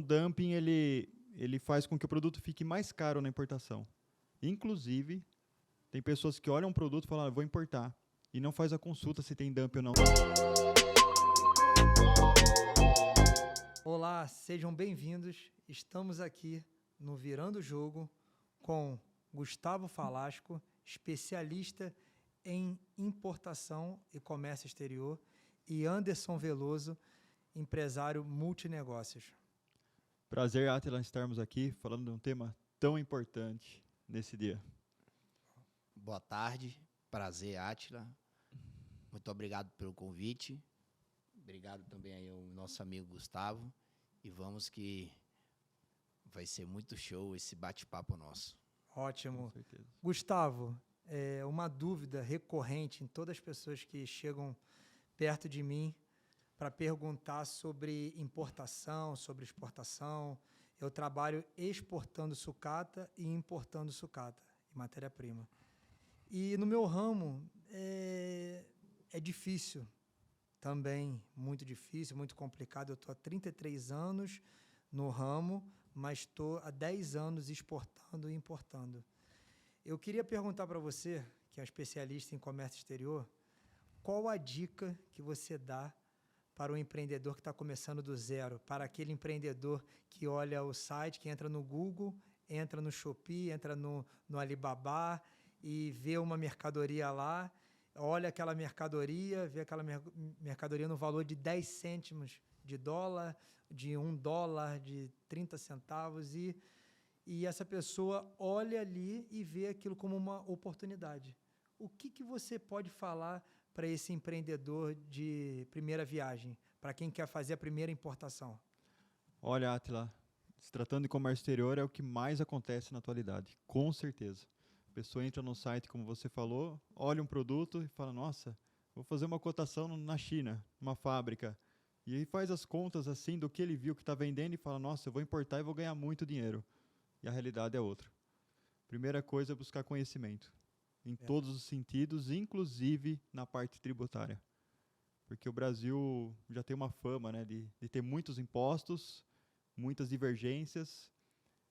dumping ele faz com que o produto fique mais caro na importação. Inclusive, tem pessoas que olham um produto e falam, vou importar, e não faz a consulta se tem dumping ou não. Olá, sejam bem-vindos. Estamos aqui no Virando o Jogo com Gustavo Falasco, especialista em importação e comércio exterior, e Anderson Veloso, empresário multinegócios. Prazer, Átila, estarmos aqui falando de um tema tão importante nesse dia. Boa tarde, prazer, Átila. Muito obrigado pelo convite. Obrigado também aí ao nosso amigo Gustavo. E vamos que vai ser muito show esse bate-papo nosso. Ótimo. Com certeza. Gustavo, uma dúvida recorrente em todas as pessoas que chegam perto de mim para perguntar sobre importação, sobre exportação. Eu trabalho exportando sucata e importando sucata, matéria-prima. E no meu ramo é difícil também, muito difícil, muito complicado. Eu estou há 33 anos no ramo, mas estou há 10 anos exportando e importando. Eu queria perguntar para você, que é um especialista em comércio exterior, qual a dica que você dá para o empreendedor que está começando do zero, para aquele empreendedor que olha o site, que entra no Google, entra no Shopee, entra no Alibaba e vê uma mercadoria lá, olha aquela mercadoria, vê aquela mercadoria no valor de 10 cêntimos de dólar, de $1, de 30 centavos, e essa pessoa olha ali e vê aquilo como uma oportunidade. O que você pode falar para esse empreendedor de primeira viagem, para quem quer fazer a primeira importação? Olha, Átila, se tratando de comércio exterior é o que mais acontece na atualidade, com certeza. A pessoa entra no site, como você falou, olha um produto e fala, nossa, vou fazer uma cotação na China, numa fábrica. E aí faz as contas assim do que ele viu que está vendendo e fala, nossa, eu vou importar e vou ganhar muito dinheiro. E a realidade é outra. Primeira coisa é buscar conhecimento. Em todos os sentidos, inclusive na parte tributária. Porque o Brasil já tem uma fama, né, de ter muitos impostos, muitas divergências,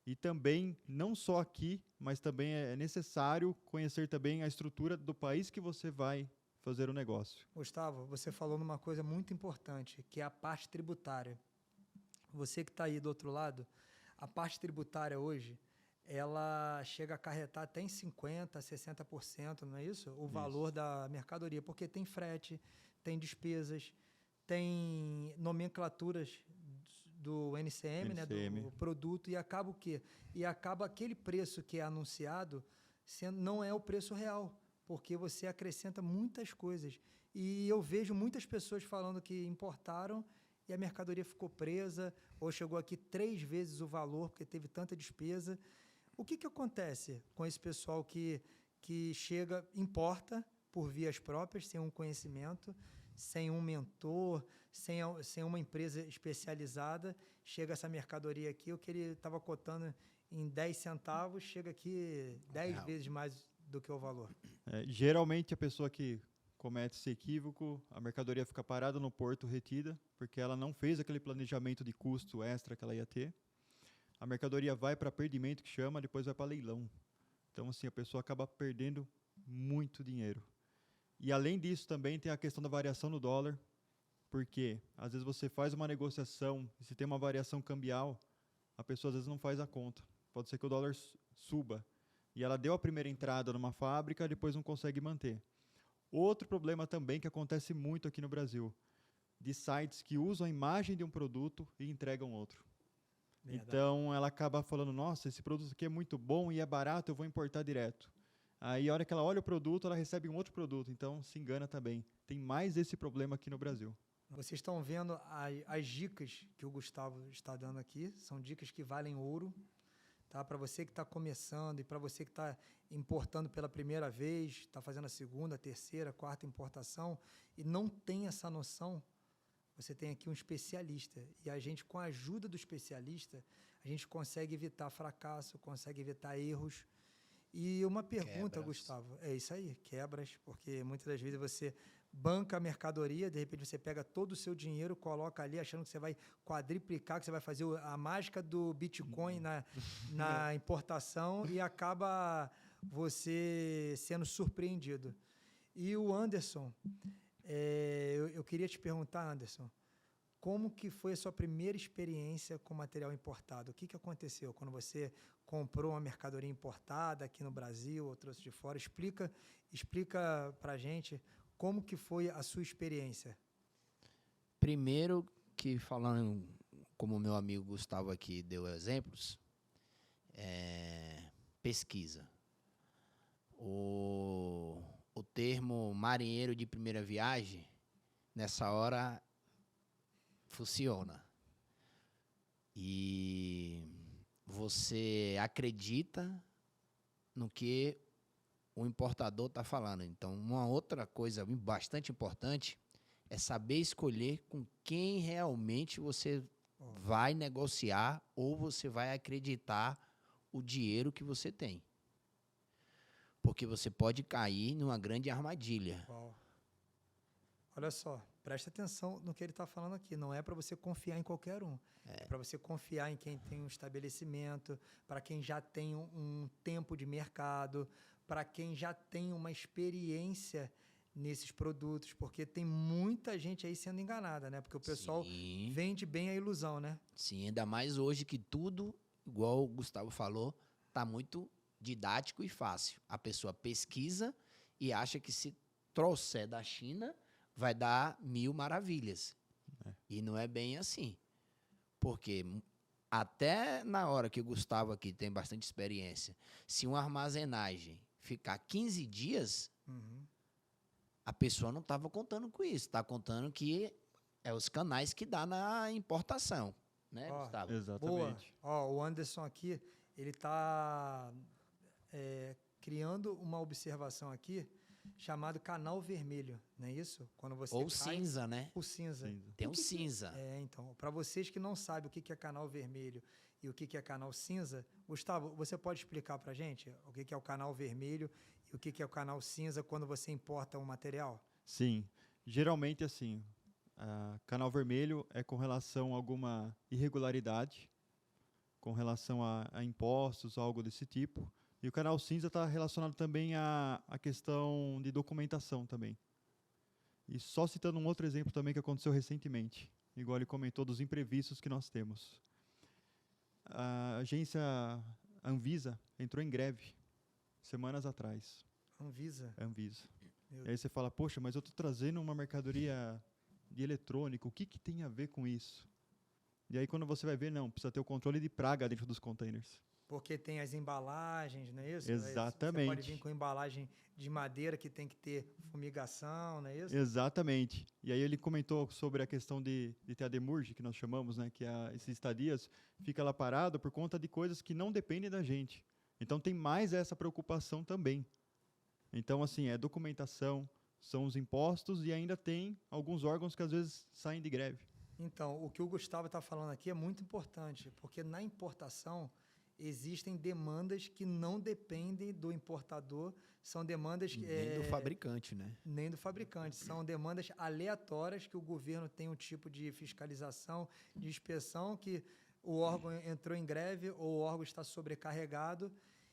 e também, não só aqui, mas também é necessário conhecer também a estrutura do país que você vai fazer o negócio. Gustavo, você falou numa coisa muito importante, que é a parte tributária. Você que está aí do outro lado, a parte tributária hoje, ela chega a acarretar até em 50%, 60%, não é isso? O valor da mercadoria, porque tem frete, tem despesas, tem nomenclaturas do NCM, né, do produto, e acaba o quê? E acaba aquele preço que é anunciado não é o preço real, porque você acrescenta muitas coisas. E eu vejo muitas pessoas falando que importaram e a mercadoria ficou presa, ou chegou aqui 3 vezes o valor, porque teve tanta despesa. O que acontece com esse pessoal que chega, importa por vias próprias, sem um conhecimento, sem um mentor, sem uma empresa especializada, chega essa mercadoria aqui, o que ele estava cotando em 10 centavos, chega aqui 10 vezes mais do que o valor. Geralmente a pessoa que comete esse equívoco, a mercadoria fica parada no porto retida, porque ela não fez aquele planejamento de custo extra que ela ia ter. A mercadoria vai para perdimento, que chama, depois vai para leilão. Então, assim, a pessoa acaba perdendo muito dinheiro. E, além disso, também tem a questão da variação no dólar, porque, às vezes, você faz uma negociação e se tem uma variação cambial, a pessoa, às vezes, não faz a conta. Pode ser que o dólar suba. E ela deu a primeira entrada numa fábrica, depois não consegue manter. Outro problema também que acontece muito aqui no Brasil, de sites que usam a imagem de um produto e entregam outro. Verdade. Então, ela acaba falando, nossa, esse produto aqui é muito bom e é barato, eu vou importar direto. Aí, a hora que ela olha o produto, ela recebe um outro produto. Então, se engana também. Tem mais esse problema aqui no Brasil. Vocês estão vendo as dicas que o Gustavo está dando aqui. São dicas que valem ouro. Tá? Para você que está começando e para você que está importando pela primeira vez, está fazendo a segunda, terceira, quarta importação e não tem essa noção, você tem aqui um especialista. E a gente, com a ajuda do especialista, a gente consegue evitar fracasso, consegue evitar erros. E uma pergunta, Gustavo, é isso aí, quebras, porque muitas das vezes você banca a mercadoria, de repente você pega todo o seu dinheiro, coloca ali achando que você vai quadriplicar, que você vai fazer a mágica do Bitcoin na importação e acaba você sendo surpreendido. E o Anderson, eu queria te perguntar, Anderson, como que foi a sua primeira experiência com material importado? O que aconteceu quando você comprou uma mercadoria importada aqui no Brasil ou trouxe de fora? Explica para a gente como que foi a sua experiência. Primeiro que, falando como o meu amigo Gustavo aqui deu exemplos, pesquisa. O termo marinheiro de primeira viagem, nessa hora, funciona. E você acredita no que o importador está falando. Então, uma outra coisa bastante importante é saber escolher com quem realmente você vai negociar ou você vai acreditar o dinheiro que você tem. Porque você pode cair numa grande armadilha. Uau. Olha só, preste atenção no que ele está falando aqui. Não é para você confiar em qualquer um. É para você confiar em quem tem um estabelecimento, para quem já tem um tempo de mercado, para quem já tem uma experiência nesses produtos, porque tem muita gente aí sendo enganada, né? Porque o pessoal vende bem a ilusão, né? Sim, ainda mais hoje que tudo, igual o Gustavo falou, está muito didático e fácil. A pessoa pesquisa e acha que se trouxer da China vai dar 1000 maravilhas. E não é bem assim. Porque até na hora que o Gustavo aqui tem bastante experiência, se uma armazenagem ficar 15 dias, a pessoa não estava contando com isso. Está contando que é os canais que dá na importação. Né, Gustavo? Exatamente. Boa. O Anderson aqui, ele está criando uma observação aqui chamado canal vermelho, não é isso? Quando você ou cinza, né? O cinza. Tem um cinza. Então, para vocês que não sabem o que é canal vermelho e o que é canal cinza, Gustavo, você pode explicar para a gente o que é o canal vermelho e o que é o canal cinza quando você importa um material? Sim. Geralmente, assim, canal vermelho é com relação a alguma irregularidade, com relação a impostos, algo desse tipo. E o canal cinza está relacionado também à questão de documentação também. E só citando um outro exemplo também que aconteceu recentemente, igual ele comentou, dos imprevistos que nós temos. A agência Anvisa entrou em greve semanas atrás. Anvisa? Anvisa. E aí você fala, poxa, mas eu estou trazendo uma mercadoria de eletrônico, o que tem a ver com isso? E aí quando você vai ver, não, precisa ter o controle de praga dentro dos containers. Porque tem as embalagens, não é isso? Exatamente. Você pode vir com embalagem de madeira que tem que ter fumigação, não é isso? Exatamente. E aí ele comentou sobre a questão de ter a demurge, que nós chamamos, né, que esses estadias fica lá parado por conta de coisas que não dependem da gente. Então tem mais essa preocupação também. Então, assim, é documentação, são os impostos e ainda tem alguns órgãos que às vezes saem de greve. Então, o que o Gustavo está falando aqui é muito importante, porque na importação existem demandas que não dependem do importador, são demandas que... Nem do fabricante, né? Nem do fabricante, são demandas aleatórias que o governo tem um tipo de fiscalização, de inspeção, que o órgão entrou em greve ou o órgão está sobrecarregado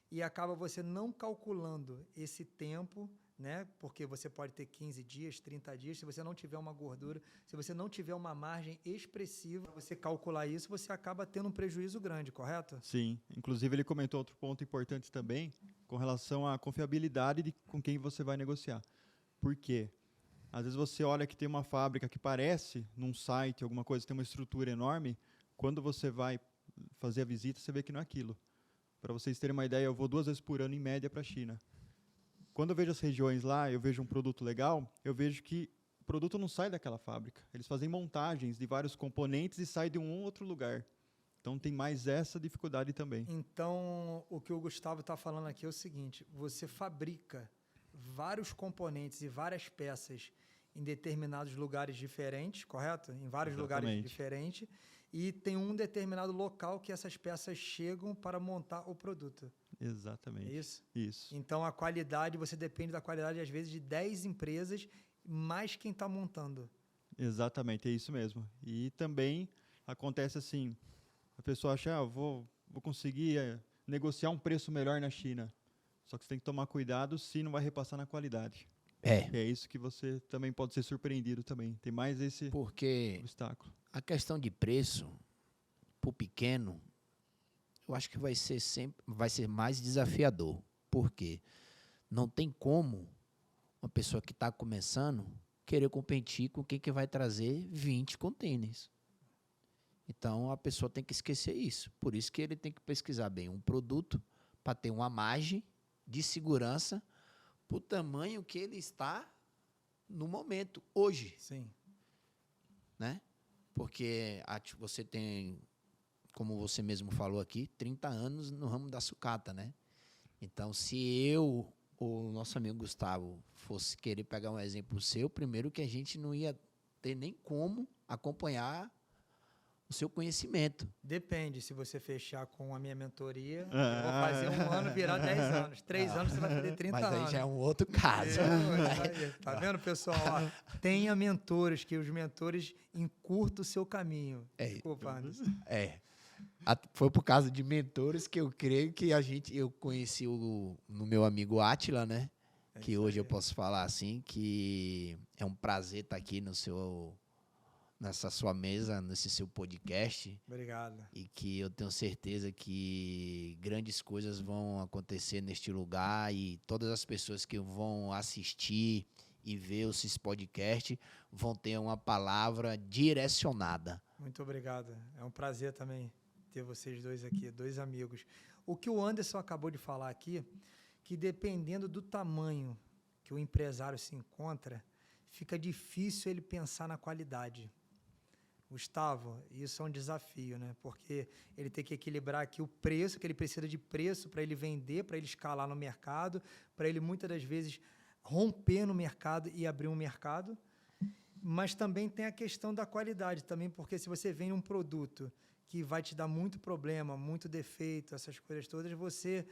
e acaba você não calculando esse tempo, né? Porque você pode ter 15 dias, 30 dias, se você não tiver uma gordura, se você não tiver uma margem expressiva, você calcular isso, você acaba tendo um prejuízo grande, correto? Sim, inclusive ele comentou outro ponto importante também, com relação à confiabilidade com quem você vai negociar. Por quê? Às vezes você olha que tem uma fábrica que parece, num site, alguma coisa, tem uma estrutura enorme, quando você vai fazer a visita, você vê que não é aquilo. Para vocês terem uma ideia, eu vou 2 vezes por ano, em média, para a China. Quando eu vejo as regiões lá, eu vejo um produto legal, eu vejo que o produto não sai daquela fábrica. Eles fazem montagens de vários componentes e sai de um outro lugar. Então, tem mais essa dificuldade também. Então, o que o Gustavo está falando aqui é o seguinte, você fabrica vários componentes e várias peças em determinados lugares diferentes, correto? Em vários lugares diferentes. E tem um determinado local que essas peças chegam para montar o produto. Exatamente. É isso? Isso. Então, a qualidade, você depende da qualidade, às vezes, de 10 empresas mais quem está montando. Exatamente, é isso mesmo. E também acontece assim, a pessoa acha, vou conseguir negociar um preço melhor na China. Só que você tem que tomar cuidado se não vai repassar na qualidade. É, É isso que você também pode ser surpreendido também. Tem mais esse porque obstáculo. a questão de preço, para o pequeno, eu acho que vai ser mais desafiador. Por quê? Não tem como uma pessoa que está começando querer competir com quem que vai trazer 20 containers. Então, a pessoa tem que esquecer isso. Por isso que ele tem que pesquisar bem um produto para ter uma margem de segurança para o tamanho que ele está no momento, hoje. Sim. Né? Porque você tem, como você mesmo falou aqui, 30 anos no ramo da sucata, né? Então, se eu, o nosso amigo Gustavo, fosse querer pegar um exemplo seu, primeiro que a gente não ia ter nem como acompanhar o seu conhecimento. Depende, se você fechar com a minha mentoria, eu vou fazer um ano virar 10 anos. 3 anos você vai fazer 30 Mas anos. aí já é um outro caso. Tá vendo, pessoal? Ó, tenha mentores, que os mentores encurtam o seu caminho. Desculpa, Anderson. Foi por causa de mentores que eu creio que eu conheci no meu amigo Átila, né? Que hoje eu posso falar assim, que é um prazer estar aqui nessa sua mesa, nesse seu podcast. Obrigado. E que eu tenho certeza que grandes coisas vão acontecer neste lugar e todas as pessoas que vão assistir e ver esses podcasts vão ter uma palavra direcionada. Muito obrigado. É um prazer também ter vocês dois aqui, 2 amigos. O que o Anderson acabou de falar aqui, que dependendo do tamanho que o empresário se encontra, fica difícil ele pensar na qualidade. Gustavo, isso é um desafio, né? Porque ele tem que equilibrar aqui o preço, que ele precisa de preço para ele vender, para ele escalar no mercado, para ele muitas das vezes romper no mercado e abrir um mercado. Mas também tem a questão da qualidade também, porque se você vende um produto que vai te dar muito problema, muito defeito, essas coisas todas, você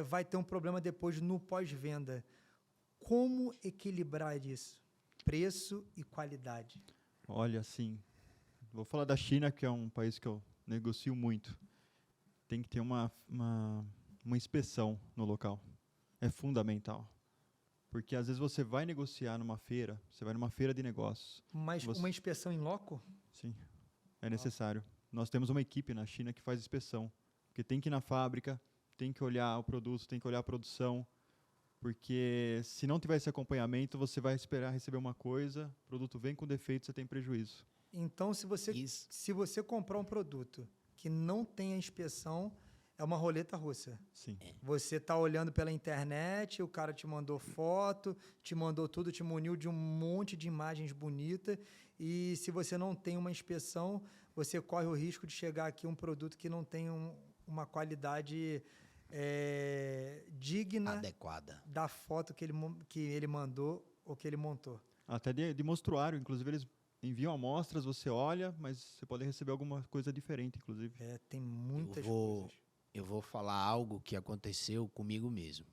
vai ter um problema depois no pós-venda. Como equilibrar isso? Preço e qualidade. Olha, assim, vou falar da China, que é um país que eu negocio muito. Tem que ter uma inspeção no local. É fundamental. Porque às vezes você vai negociar numa feira, você vai numa feira de negócios. Mas uma inspeção em loco? Sim, é necessário. Nós temos uma equipe na China que faz inspeção. Porque tem que ir na fábrica, tem que olhar o produto, tem que olhar a produção. Porque se não tiver esse acompanhamento, você vai esperar receber uma coisa, o produto vem com defeito, você tem prejuízo. Então, se você comprar um produto que não tem a inspeção, é uma roleta russa. Sim. Você está olhando pela internet, o cara te mandou foto, te mandou tudo, te muniu de um monte de imagens bonitas, e se você não tem uma inspeção, você corre o risco de chegar aqui um produto que não tem uma qualidade digna, adequada da foto que ele mandou ou que ele montou. Até de mostruário, inclusive eles enviam amostras, você olha, mas você pode receber alguma coisa diferente, inclusive. Tem muitas coisas. Eu vou falar algo que aconteceu comigo mesmo.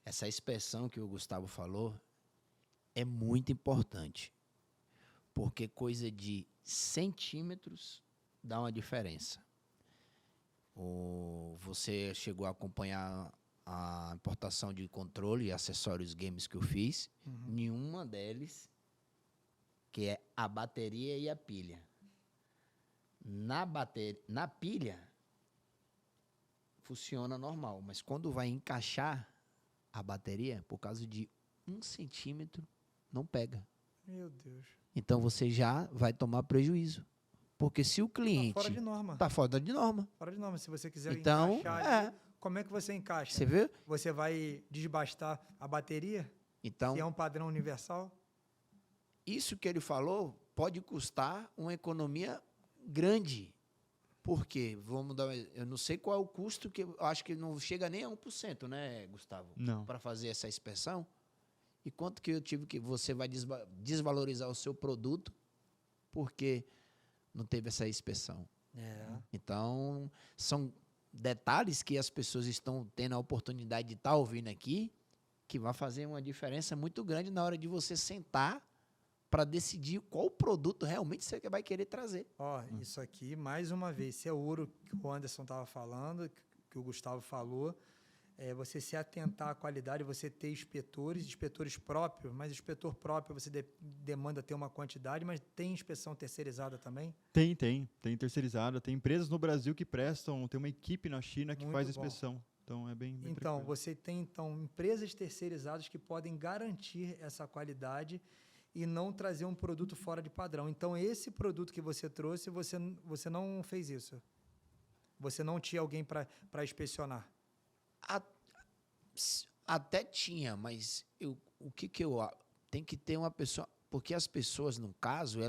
Essa inspeção que o Gustavo falou é muito importante, porque coisa de centímetros dá uma diferença. Você chegou a acompanhar a importação de controle e acessórios games que eu fiz. Nenhuma deles, que é a bateria e a pilha. Na pilha, funciona normal, mas quando vai encaixar a bateria, por causa de 1 centímetro, não pega. Meu Deus. Então você já vai tomar prejuízo. Porque se o cliente... Tá fora de norma. Tá fora de norma. Fora de norma. Se você quiser então, encaixar ali, como é que você encaixa? Você vê? Você vai desbastar a bateria? Então, se é um padrão universal? Isso que ele falou pode custar uma economia grande. Por quê? Eu não sei qual é o custo, que eu acho que não chega nem a 1%, né, Gustavo? Não. Para fazer essa inspeção. E quanto que eu tive que você vai desvalorizar o seu produto porque não teve essa inspeção. Então, são detalhes que as pessoas estão tendo a oportunidade de estar ouvindo aqui que vai fazer uma diferença muito grande na hora de você sentar para decidir qual produto realmente você vai querer trazer. Ó, isso aqui, mais uma vez, se é ouro que o Anderson estava falando, que o Gustavo falou, você se atentar à qualidade, você ter inspetores próprios, mas inspetor próprio você demanda ter uma quantidade, mas tem inspeção terceirizada também? Tem terceirizada, tem empresas no Brasil que prestam, tem uma equipe na China que Muito faz bom. inspeção. Então é bem Então, tranquilo. você tem empresas terceirizadas que podem garantir essa qualidade e não trazer um produto fora de padrão. Então, esse produto que você trouxe, você não fez isso. Você não tinha alguém para inspecionar. Até tinha, mas o que eu tem que ter uma pessoa, porque as pessoas, no caso,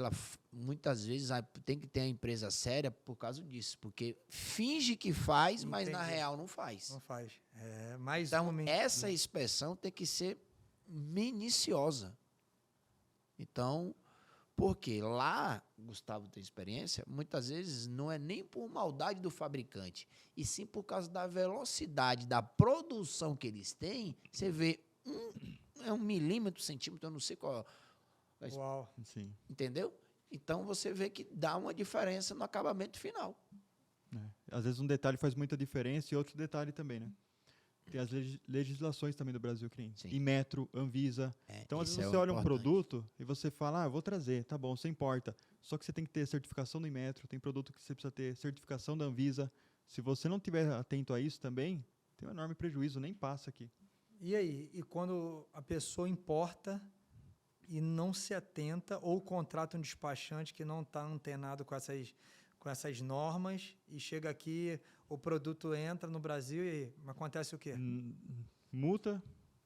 muitas vezes tem que ter a empresa séria por causa disso, porque finge que faz, mas na Entendi. real não faz. Não faz. Mais Então, uma essa inspeção tem que ser minuciosa. Então, porque lá, Gustavo tem experiência, muitas vezes não é nem por maldade do fabricante, e sim por causa da velocidade da produção que eles têm. Você vê um milímetro, centímetro, eu não sei qual. Uau. Sim. Entendeu? Então, você vê que dá uma diferença no acabamento final. Às vezes um detalhe faz muita diferença e outro detalhe também, né? Tem as legislações também do Brasil, cliente. Sim. Inmetro, Anvisa. Então, às isso vezes é você olha um importante. produto e você fala, eu vou trazer, tá bom, você importa. Só que você tem que ter certificação do Inmetro, tem produto que você precisa ter certificação da Anvisa. Se você não estiver atento a isso também, tem um enorme prejuízo, nem passa aqui. E aí? E quando a pessoa importa e não se atenta ou contrata um despachante que não está antenado com essas normas e chega aqui, o produto entra no Brasil e acontece o quê? Multa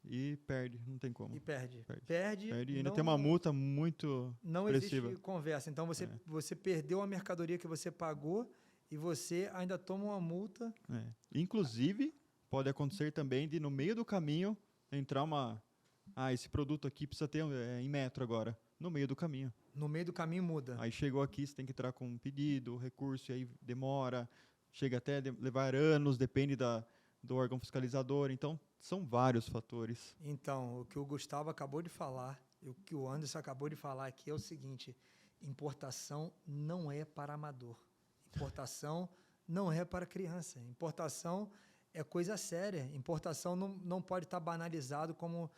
e perde, não tem como. E perde. Perde. E ainda não- tem uma multa muito Não expressiva. existe conversa. Então, você perdeu a mercadoria que você pagou e você ainda toma uma multa. Inclusive, pode acontecer também de, no meio do caminho, entrar esse produto aqui precisa ter Inmetro agora. No meio do caminho. No meio do caminho muda. Aí chegou aqui, você tem que entrar com um pedido, recurso, e aí demora. Chega até levar anos, depende do órgão fiscalizador. Então, são vários fatores. Então, o que o Gustavo acabou de falar e o que o Anderson acabou de falar aqui é o seguinte: importação não é para amador. Importação não é para criança. Importação é coisa séria. Importação não pode estar banalizado como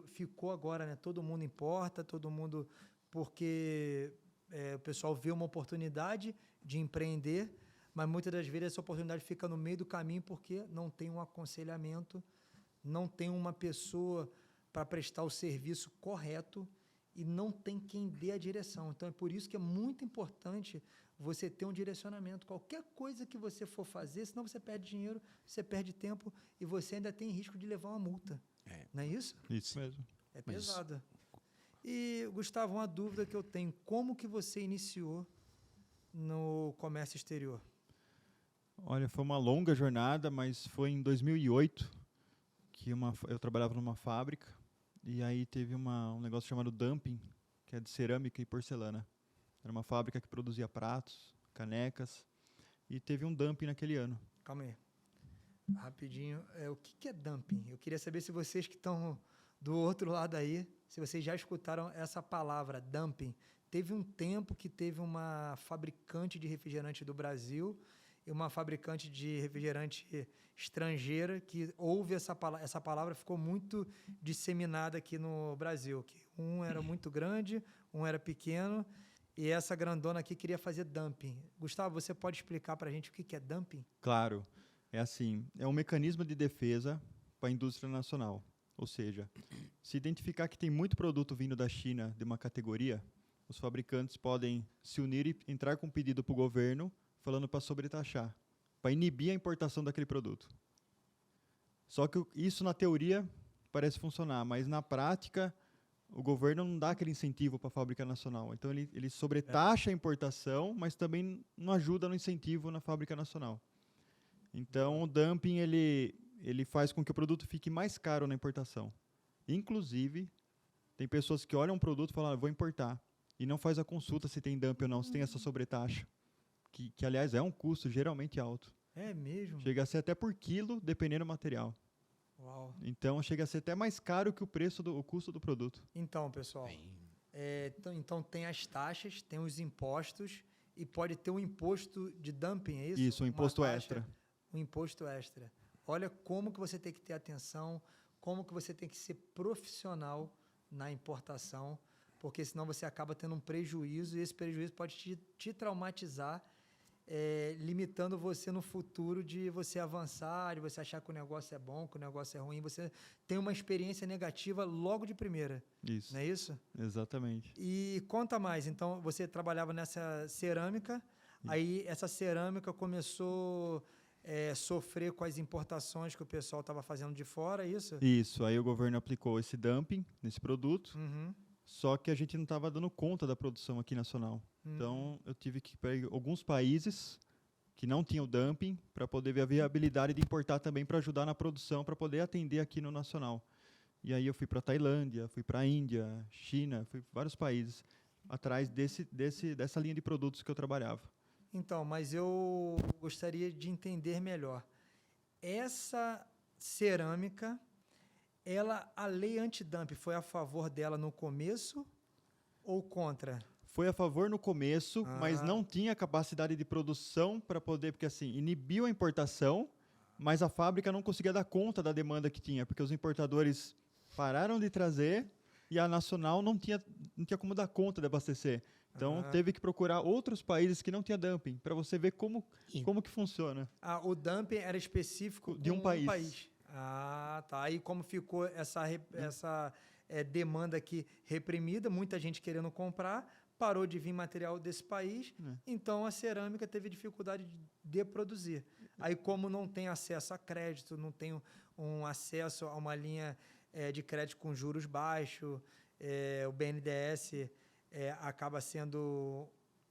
ficou agora, né? Todo mundo importa, todo mundo... Porque o pessoal vê uma oportunidade de empreender, mas muitas das vezes essa oportunidade fica no meio do caminho porque não tem um aconselhamento, não tem uma pessoa para prestar o serviço correto e não tem quem dê a direção. Então, é por isso que é muito importante você ter um direcionamento. Qualquer coisa que você for fazer, senão você perde dinheiro, você perde tempo e você ainda tem risco de levar uma multa. Não é isso? Isso mesmo. É pesado. E, Gustavo, uma dúvida que eu tenho. Como que você iniciou no comércio exterior? Olha, foi uma longa jornada, mas foi em 2008 que eu trabalhava numa fábrica e aí teve um negócio chamado dumping, que é de cerâmica e porcelana. Era uma fábrica que produzia pratos, canecas e teve um dumping naquele ano. Calma aí. Rapidinho. O que é dumping? Eu queria saber se vocês que estão do outro lado aí, se vocês já escutaram essa palavra, dumping. Teve um tempo que teve uma fabricante de refrigerante do Brasil e uma fabricante de refrigerante estrangeira que houve essa palavra ficou muito disseminada aqui no Brasil. Que um era muito grande, um era pequeno e essa grandona aqui queria fazer dumping. Gustavo, você pode explicar para a gente o que é dumping? Claro, é assim, é um mecanismo de defesa para a indústria nacional. Ou seja, se identificar que tem muito produto vindo da China de uma categoria, os fabricantes podem se unir e entrar com um pedido para o governo falando para sobretaxar, para inibir a importação daquele produto. Só que isso, na teoria, parece funcionar, mas na prática, o governo não dá aquele incentivo para a fábrica nacional. Então, ele sobretaxa a importação, mas também não ajuda no incentivo na fábrica nacional. Então, o dumping, ele faz com que o produto fique mais caro na importação. Inclusive, tem pessoas que olham um produto e falam, vou importar, e não faz a consulta se tem dumping ou não, se tem essa sobretaxa, que aliás, é um custo geralmente alto. É mesmo? Chega a ser até por quilo, dependendo do material. Uau. Então chega a ser até mais caro que o custo do produto. Então, pessoal, então tem as taxas, tem os impostos e pode ter um imposto de dumping, é isso? Isso, um Uma imposto taxa, extra. Um imposto extra. Olha como que você tem que ter atenção, como que você tem que ser profissional na importação, porque senão você acaba tendo um prejuízo e esse prejuízo pode te traumatizar, limitando você no futuro de você avançar, de você achar que o negócio é bom, que o negócio é ruim. Você tem uma experiência negativa logo de primeira. Isso. Não é isso? Exatamente. E conta mais. Então, você trabalhava nessa cerâmica, aí essa cerâmica começou a sofrer com as importações que o pessoal estava fazendo de fora, é isso? Isso. Aí o governo aplicou esse dumping nesse produto, Uhum. só que a gente não estava dando conta da produção aqui nacional. Então, eu tive que ir para alguns países que não tinham dumping para poder ver a viabilidade de importar também para ajudar na produção, para poder atender aqui no nacional. E aí eu fui para a Tailândia, fui para a Índia, China, fui para vários países atrás dessa linha de produtos que eu trabalhava. Então, mas eu gostaria de entender melhor. Essa cerâmica, a lei antidumping foi a favor dela no começo ou contra? Foi a favor no começo, mas Ah. não tinha capacidade de produção para poder, porque assim, inibiu a importação, mas a fábrica não conseguia dar conta da demanda que tinha, porque os importadores pararam de trazer e a nacional não tinha como dar conta de abastecer. Então, teve que procurar outros países que não tinha dumping, para você ver como que funciona. O dumping era específico De um com país. Ah, tá. Aí como ficou essa demanda aqui reprimida, muita gente querendo comprar, parou de vir material desse país, então a cerâmica teve dificuldade de produzir. Aí como não tem acesso a crédito, não tem um acesso a uma linha de crédito com juros baixos, o BNDES acaba sendo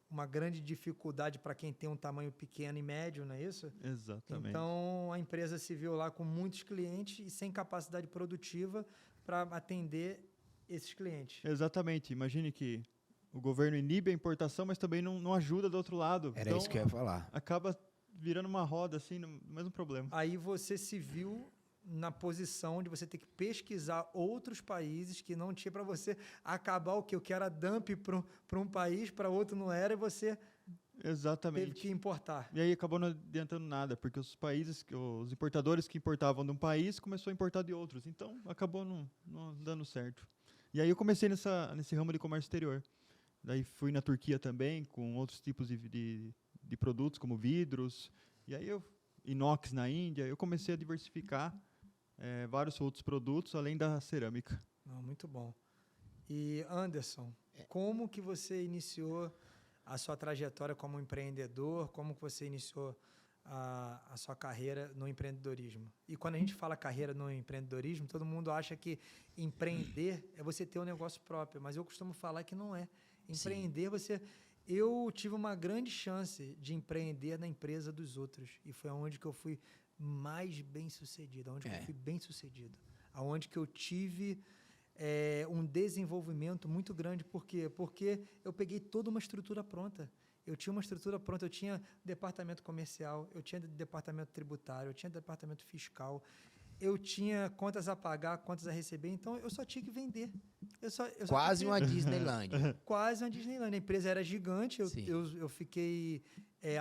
uma grande dificuldade para quem tem um tamanho pequeno e médio, não é isso? Exatamente. Então, a empresa se viu lá com muitos clientes e sem capacidade produtiva para atender esses clientes. Exatamente. Imagine que o governo inibe a importação, mas também não ajuda do outro lado. Era então, isso que eu ia falar. Acaba virando uma roda, assim, no mesmo problema. Aí você se viu na posição de você ter que pesquisar outros países que não tinha para você acabar o que era dump para um país, para outro não era, e você Exatamente. teve que importar. E aí acabou não adiantando nada, porque os importadores que importavam de um país começou a importar de outros. Então, acabou não dando certo. E aí eu comecei nesse ramo de comércio exterior. Daí fui na Turquia também, com outros tipos de produtos, como vidros. E aí inox na Índia. Eu comecei a diversificar vários outros produtos, além da cerâmica. Muito bom. E, Anderson, como que você iniciou a sua trajetória como empreendedor? Como que você iniciou a sua carreira no empreendedorismo? E quando a gente fala carreira no empreendedorismo, todo mundo acha que empreender é você ter um negócio próprio, mas eu costumo falar que não é. Empreender, eu tive uma grande chance de empreender na empresa dos outros. E foi onde que eu fui mais bem-sucedido, onde que eu fui bem-sucedido. Aonde que eu tive um desenvolvimento muito grande. Por quê? Porque eu peguei toda uma estrutura pronta. Eu tinha uma estrutura pronta, eu tinha departamento comercial, eu tinha departamento tributário, eu tinha departamento fiscal, eu tinha contas a pagar, contas a receber, então eu só tinha que vender. Quase uma Disneylândia. Quase uma Disneylândia. A empresa era gigante, eu fiquei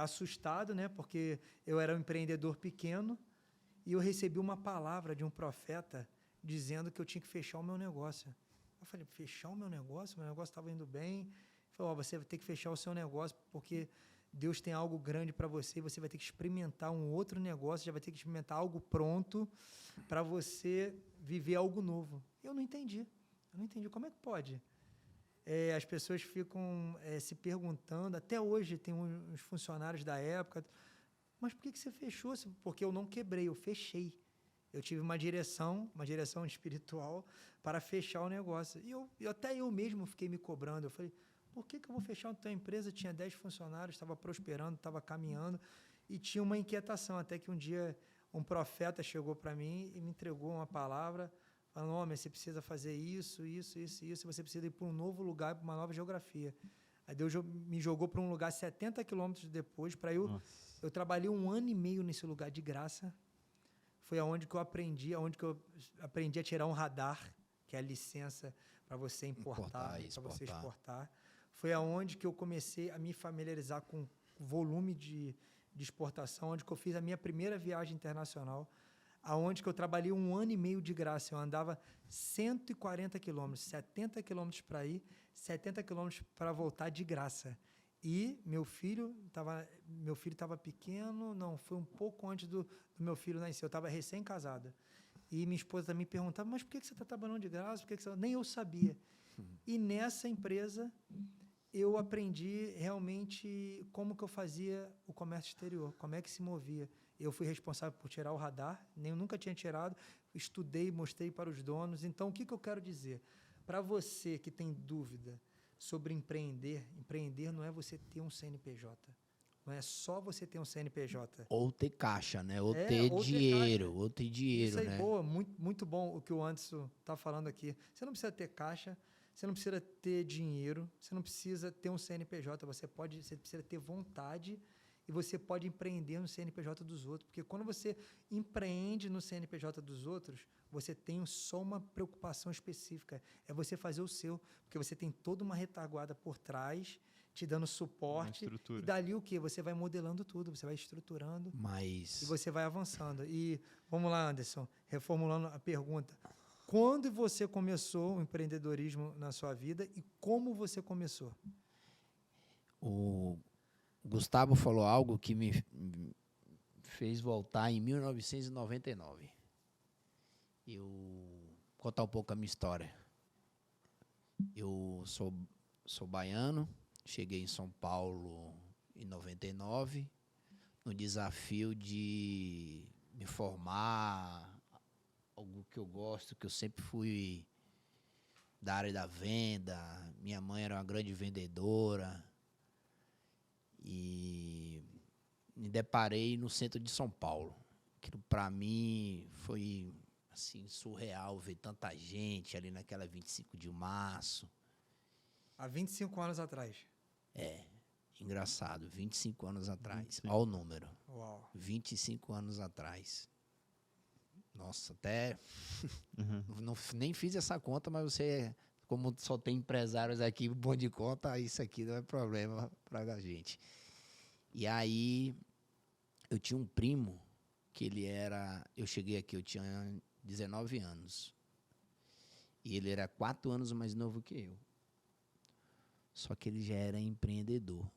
assustado, né? Porque eu era um empreendedor pequeno e eu recebi uma palavra de um profeta dizendo que eu tinha que fechar o meu negócio. Eu falei, fechar o meu negócio? Meu negócio estava indo bem. Ele falou, você vai ter que fechar o seu negócio porque Deus tem algo grande para você e você vai ter que experimentar um outro negócio, já vai ter que experimentar algo pronto para você viver algo novo. Eu não entendi. Como é que pode? As pessoas ficam se perguntando, até hoje tem uns funcionários da época, mas por que você fechou? Porque eu não quebrei, eu fechei. Eu tive uma direção espiritual para fechar o negócio. E até eu mesmo fiquei me cobrando. Eu falei, por que eu vou fechar a tua empresa? Tinha 10 funcionários, estava prosperando, estava caminhando, e tinha uma inquietação, até que um dia um profeta chegou para mim e me entregou uma palavra, falando, homem, você precisa fazer isso, você precisa ir para um novo lugar, para uma nova geografia. Aí Deus me jogou para um lugar 70 quilômetros depois, para eu trabalhei 1 ano e meio nesse lugar de graça. foi aonde que eu aprendi a tirar um radar, que é a licença para você importar, para você exportar. Foi aonde que eu comecei a me familiarizar com o volume de exportação, onde que eu fiz a minha primeira viagem internacional, aonde que eu trabalhei 1 ano e meio de graça. Eu andava 140 quilômetros, 70 quilômetros para ir, 70 quilômetros para voltar de graça. E meu filho estava pequeno, não, foi um pouco antes do meu filho nascer, eu estava recém-casada. E minha esposa me perguntava, mas por que você está trabalhando de graça? Nem eu sabia. E nessa empresa, eu aprendi realmente como que eu fazia o comércio exterior, como é que se movia. Eu fui responsável por tirar o radar, eu nunca tinha tirado, estudei, mostrei para os donos. Então, o que eu quero dizer? Para você que tem dúvida sobre empreender não é você ter um CNPJ. Não é só você ter um CNPJ. Ou ter caixa, né? Ou ter dinheiro, Isso aí, né? boa, muito bom o que o Anderson está falando aqui. Você não precisa ter caixa, você não precisa ter dinheiro, você não precisa ter um CNPJ, você precisa ter vontade e você pode empreender no CNPJ dos outros. Porque quando você empreende no CNPJ dos outros, você tem só uma preocupação específica, é você fazer o seu, porque você tem toda uma retaguarda por trás, te dando suporte, e dali o quê? Você vai modelando tudo, você vai estruturando, e você vai avançando. E vamos lá, Anderson, reformulando a pergunta. Quando você começou o empreendedorismo na sua vida e como você começou? O Gustavo falou algo que me fez voltar em 1999. Eu vou contar um pouco a minha história. Eu sou baiano, cheguei em São Paulo em 99, no desafio de me formar, algo que eu gosto, que eu sempre fui da área da venda. Minha mãe era uma grande vendedora e me deparei no centro de São Paulo. Aquilo para mim foi assim surreal, ver tanta gente ali naquela 25 de março. Há 25 anos atrás. Engraçado, 25 anos atrás. Olha o número. Uau. 25 anos atrás. Nossa, até nem fiz essa conta, mas você, como só tem empresários aqui, bom de conta, isso aqui não é problema para a gente. E aí, eu tinha um primo que eu cheguei aqui, eu tinha 19 anos. E ele era 4 anos mais novo que eu. Só que ele já era empreendedor.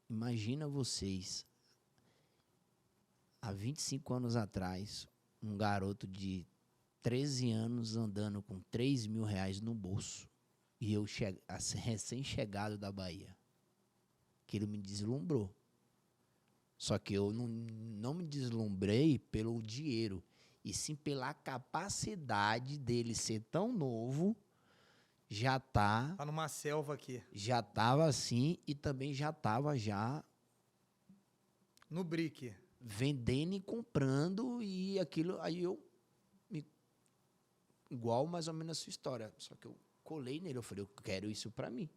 Imagina vocês, há 25 anos atrás, um garoto de 13 anos andando com 3 mil reais no bolso. E eu recém-chegado da Bahia. Aquilo me deslumbrou. Só que eu não me deslumbrei pelo dinheiro, e sim pela capacidade dele ser tão novo, tá numa selva aqui. Já estava assim, e também já estava no brick, vendendo e comprando, e aquilo, aí igual mais ou menos a sua história, só que eu colei nele, eu falei, eu quero isso para mim.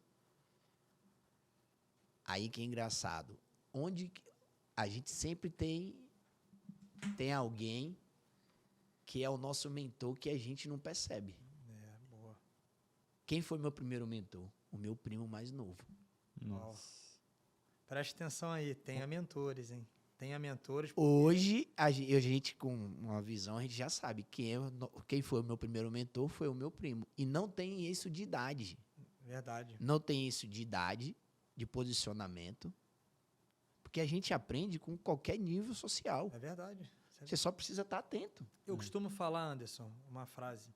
Aí que é engraçado, onde a gente sempre tem alguém que é o nosso mentor, que a gente não percebe. Boa. Quem foi meu primeiro mentor? O meu primo mais novo. Nossa. Preste atenção aí, tenha mentores, hein? Tenha mentores. Hoje, a gente com uma visão, a gente já sabe quem foi o meu primeiro mentor, foi o meu primo. E não tem isso de idade. Verdade. Não tem isso de idade, de posicionamento, porque a gente aprende com qualquer nível social. É verdade. Você só precisa estar atento. Eu costumo falar, Anderson, uma frase.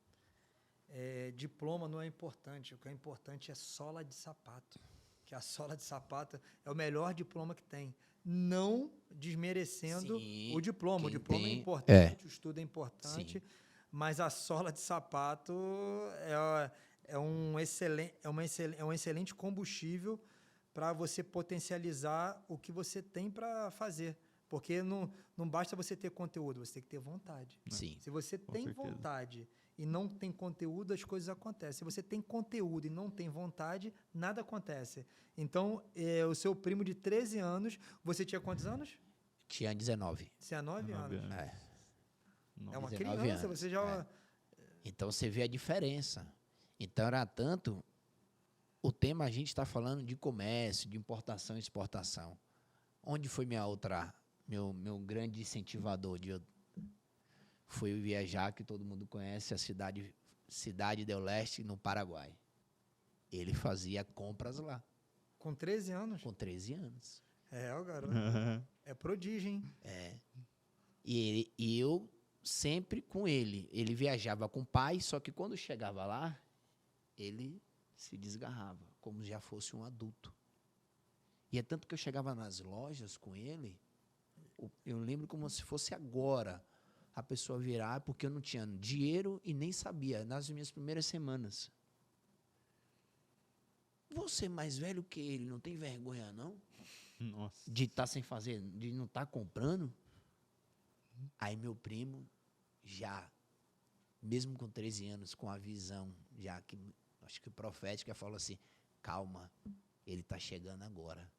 Diploma não é importante. O que é importante é sola de sapato. Que a sola de sapato é o melhor diploma que tem. Não desmerecendo o diploma. O diploma é importante, o estudo é importante, mas a sola de sapato é um excelente combustível para você potencializar o que você tem para fazer. Porque não basta você ter conteúdo, você tem que ter vontade. Sim, se você tem vontade e não tem conteúdo, as coisas acontecem. Se você tem conteúdo e não tem vontade, nada acontece. Então, o seu primo de 13 anos, você tinha quantos anos? Tinha 19. Tinha 9 anos. É uma 19 criança, anos, você já... Então você vê a diferença. Então era tanto. O tema a gente está falando de comércio, de importação e exportação. Onde foi meu grande incentivador? Foi viajar, que todo mundo conhece, a Cidade del Leste, no Paraguai. Ele fazia compras lá, Com 13 anos? com 13 anos. O garoto. É prodígio, hein? E eu sempre com ele. Ele viajava com o pai, só que quando chegava lá, ele se desgarrava, como já fosse um adulto. E é tanto que eu chegava nas lojas com ele, eu lembro como se fosse agora, a pessoa virar, porque eu não tinha dinheiro e nem sabia, nas minhas primeiras semanas. Você é mais velho que ele, não tem vergonha, não? Nossa. De estar sem fazer, de não estar comprando? Aí meu primo, já, mesmo com 13 anos, com a visão, já que, acho que profética, falou assim, calma, ele está chegando agora.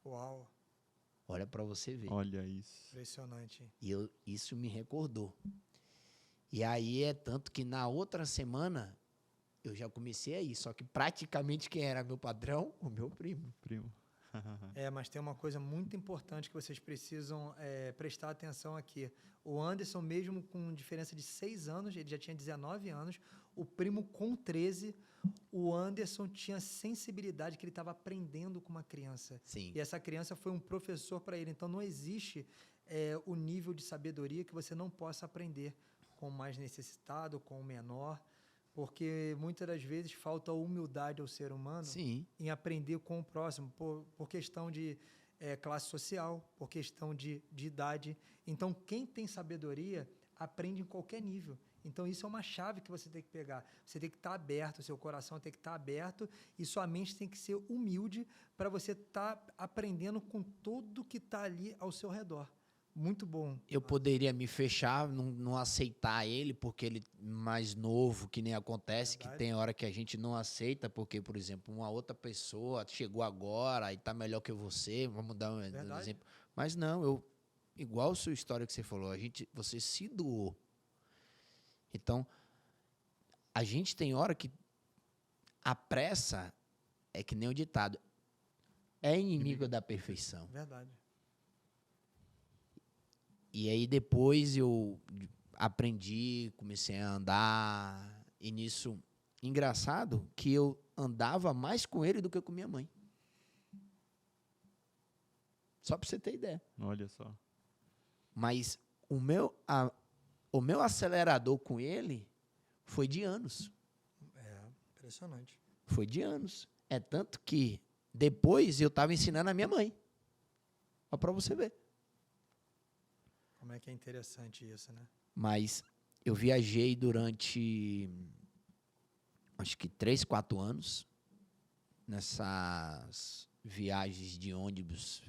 Uau, Olha para você ver. Olha isso. impressionante. E isso me recordou. E aí é tanto que na outra semana, eu já comecei a ir, só que praticamente quem era meu padrão? O meu primo. Primo. Mas tem uma coisa muito importante que vocês precisam prestar atenção aqui. O Anderson, mesmo com diferença de 6 anos, ele já tinha 19 anos, o primo com 13, o Anderson tinha sensibilidade que ele estava aprendendo com uma criança. Sim. E essa criança foi um professor para ele. Então, não existe o nível de sabedoria que você não possa aprender com o mais necessitado, com o menor, porque muitas das vezes falta humildade ao ser humano. Sim. Em aprender com o próximo, por questão de classe social, por questão de idade. Então, quem tem sabedoria aprende em qualquer nível. Então, isso é uma chave que você tem que pegar. Você tem que estar aberto, seu coração tem que estar aberto e sua mente tem que ser humilde para você estar aprendendo com tudo que está ali ao seu redor. Muito bom. Eu poderia me fechar, não aceitar ele, porque ele é mais novo, que nem acontece, Verdade. que tem hora que a gente não aceita, porque, por exemplo, uma outra pessoa chegou agora e está melhor que você, vamos dar um exemplo. Mas não, igual a sua história que você falou, você se doou. Então, a gente tem hora que a pressa é que nem o ditado, é inimigo da perfeição. Verdade. E aí depois eu aprendi, comecei a andar, e nisso, engraçado que eu andava mais com ele do que com minha mãe. Só para você ter ideia. Olha só. Mas o meu acelerador com ele foi de anos. Impressionante. Foi de anos. É tanto que depois eu estava ensinando a minha mãe. Só para você ver. Como é que é interessante isso, né? Mas eu viajei durante, acho que 3, 4 anos, nessas viagens de ônibus,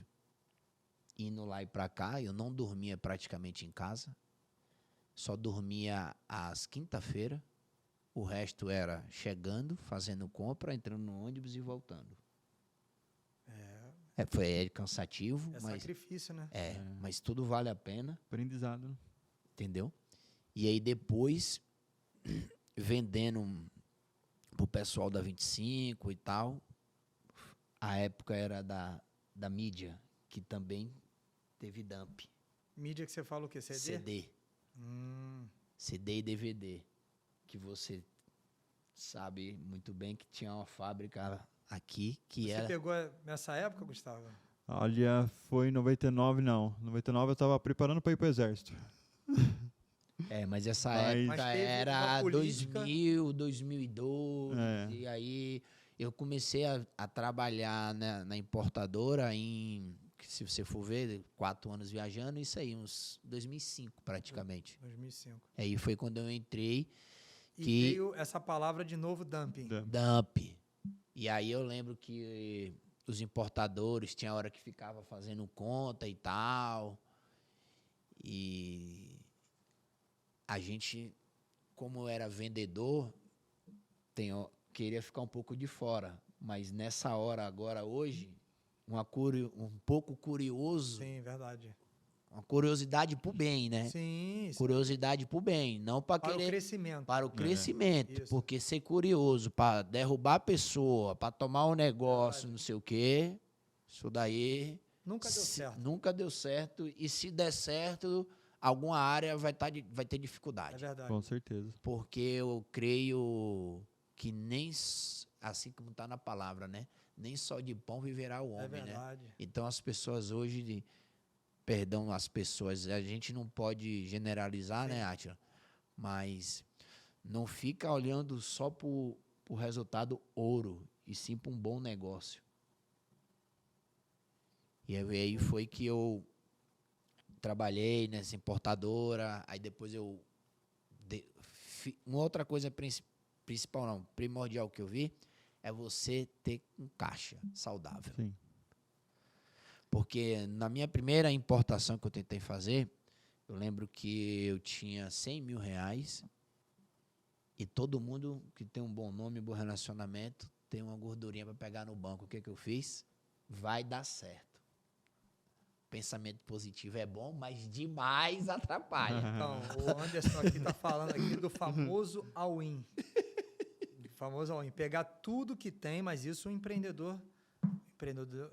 indo lá e para cá. Eu não dormia praticamente em casa, só dormia às quinta-feira. O resto era chegando, fazendo compra, entrando no ônibus e voltando. Foi cansativo, mas sacrifício, né? mas tudo vale a pena. Aprendizado, né? Entendeu? E aí depois, vendendo pro pessoal da 25 e tal, a época era da mídia, que também teve dump. Mídia que você fala o quê? CD? CD. CD e DVD. Que você sabe muito bem que tinha uma fábrica aqui que Você era... pegou nessa época, Gustavo? Olha, foi em 99, não. Em 99 eu estava preparando para ir para o exército. Mas essa Mas época teve era uma política... 2000, 2012, e aí eu comecei a trabalhar na importadora se você for ver, 4 anos viajando, isso aí, uns 2005 praticamente. 2005. Aí foi quando eu entrei. E veio essa palavra de novo, dumping. Dump. E aí eu lembro que os importadores tinha hora que ficava fazendo conta e tal. E a gente, como era vendedor, queria ficar um pouco de fora. Mas nessa hora agora, hoje, um pouco curioso. Sim, verdade. uma curiosidade pro bem, né? Sim, Curiosidade pro bem, não para para o querer crescimento. para o crescimento, Isso. porque ser curioso para derrubar a pessoa, para tomar um negócio, Verdade. não sei o quê, isso daí Nunca deu certo. nunca deu certo, e se der certo, alguma área vai ter É dificuldade. verdade. Com certeza. Porque eu creio que assim como está na palavra, né? Nem só de pão viverá o É homem, né? verdade. Então as pessoas hoje, perdão, as pessoas, a gente não pode generalizar, né, Átila? Mas não fica olhando só pro resultado ouro, e sim para um bom negócio. E aí foi que eu trabalhei nessa importadora, aí depois uma outra coisa principal não, primordial que eu vi é você ter um caixa saudável. Sim. Porque na minha primeira importação que eu tentei fazer, eu lembro que eu tinha 100 mil reais e todo mundo que tem um bom nome, um bom relacionamento, tem uma gordurinha para pegar no banco. O que eu fiz? Vai dar certo. Pensamento positivo é bom, mas demais atrapalha. Então, o Anderson aqui está falando aqui do famoso all-in. Famoso all-in. Pegar tudo que tem, mas isso o empreendedor,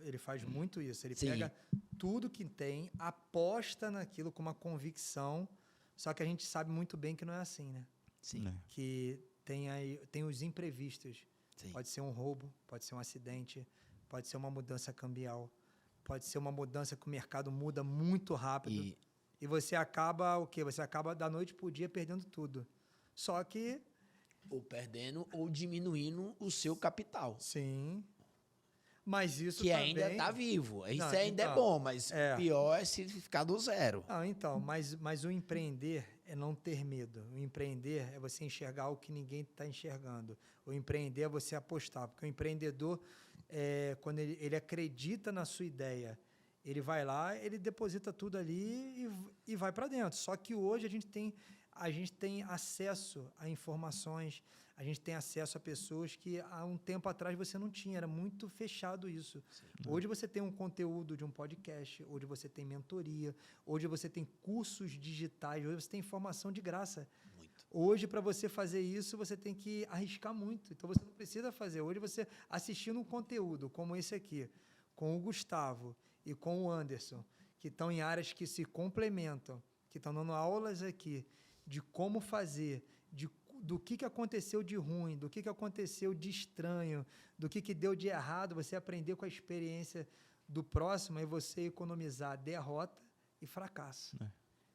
ele faz muito isso. Ele Sim. pega tudo que tem, aposta naquilo com uma convicção, só que a gente sabe muito bem que não é assim, né? Sim. É. Que tem os imprevistos. Sim. Pode ser um roubo, pode ser um acidente, pode ser uma mudança cambial, pode ser uma mudança que o mercado muda muito rápido. E você acaba o quê? Você acaba da noite pro dia perdendo tudo. Só que... Ou perdendo ou diminuindo o seu capital. Sim. Mas isso que também... ainda está vivo. Isso Não, ainda então, é bom, mas pior é se ficar do zero. Não, então, mas o empreender é não ter medo. O empreender é você enxergar o que ninguém está enxergando. O empreender é você apostar. Porque o empreendedor, quando ele acredita na sua ideia, ele vai lá, ele deposita tudo ali e vai para dentro. Só que hoje a gente tem acesso a informações, a gente tem acesso a pessoas que há um tempo atrás você não tinha, era muito fechado isso. Sim. Hoje você tem um conteúdo de um podcast, hoje você tem mentoria, hoje você tem cursos digitais, hoje você tem informação de graça. Muito. Hoje, para você fazer isso, você tem que arriscar muito. Então, você não precisa fazer. Hoje, você assistindo um conteúdo como esse aqui, com o Gustavo e com o Anderson, que estão em áreas que se complementam, que estão dando aulas aqui de como fazer, do que aconteceu de ruim, do que aconteceu de estranho, do que deu de errado, você aprender com a experiência do próximo e você economizar derrota e fracasso.